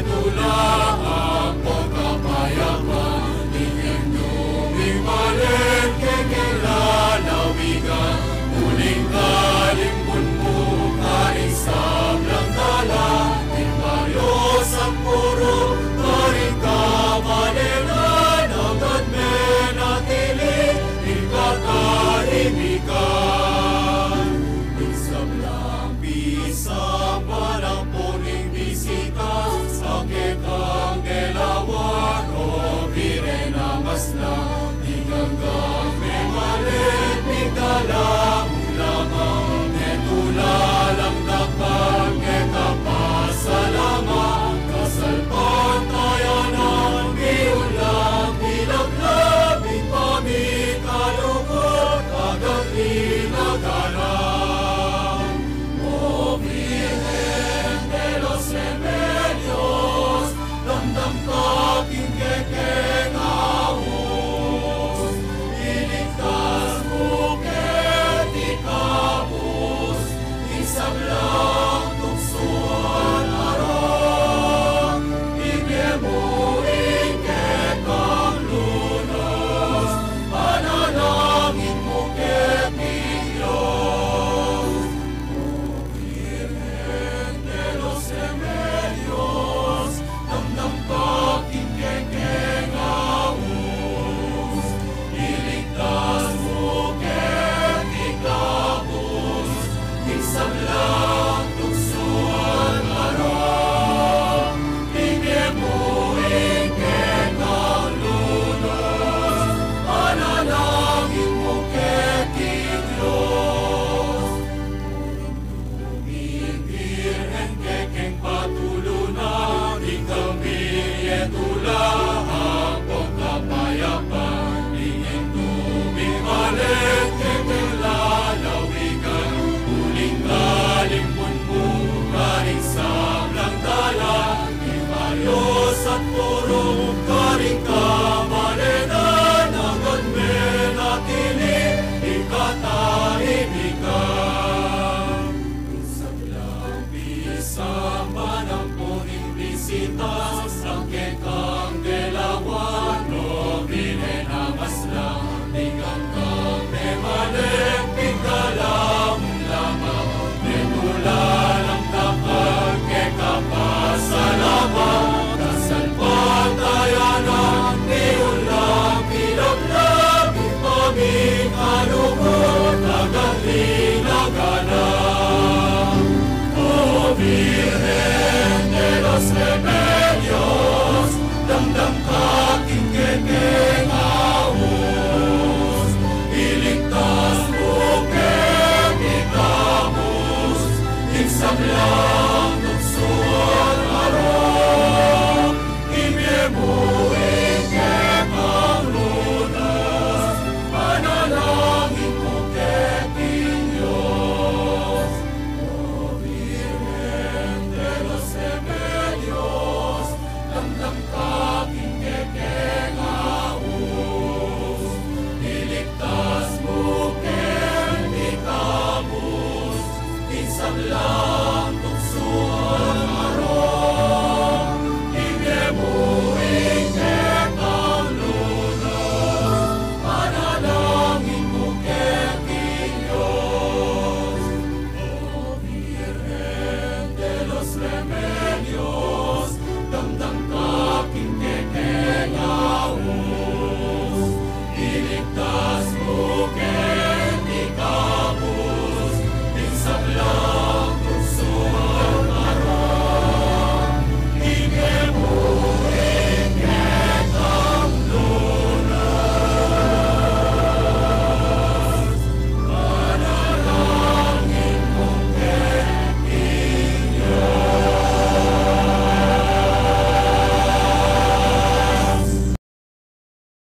tula ang pagkapayaman, inyong balik kekilalawigan, muling kalimbun mo kaisang lang dala, Timbayos ang puro, karing kamalinan, agad menatili, ikatahimikan. Isablang pisang parang puning bisita, sakit ang delawan, o biren ang masla, hinggang may malit, bigdalang lamang, netulalang dapat, kekapasalama, kasalpan tayanan, biulang, bilaglag, ipamit, kalukot, agad inagalang. O Virgen de los Remedios, damdam ka kingkekeng ahos, iligtas bukit ikabos, isablang tuksuan arang, igemuin kekang lunos, panalangin mo keking Diyos. O Virgen de los Remedios, damdam ka kingkekeng ahos, iligtas bukit ikabos, isablang tuksuan arang, igemuin kekang lunos, panalangin mo keking Diyos. Virgen kekeng patulunan, ikaw tula ang pagkapayapan, ingin tubig balik kekeng lalawigan, muling kalimbun mo karing sablang dala, Timbayos at puro karing kamalinan, agad menatili, ikatahimikan. Isablang pisang panampuning bisita, sakit ang delawan, o biren ang masla, hinggang kang may malit, bigdalang lamang, netulalang dapat, kekapasalama, kasalpan tayanan, biulang, bilaglag, ipamit, kalukot, agad inagalang. O Virgen de los Remedios, damdam ka kingkekeng ahos, iligtas bukit ikabos, isablang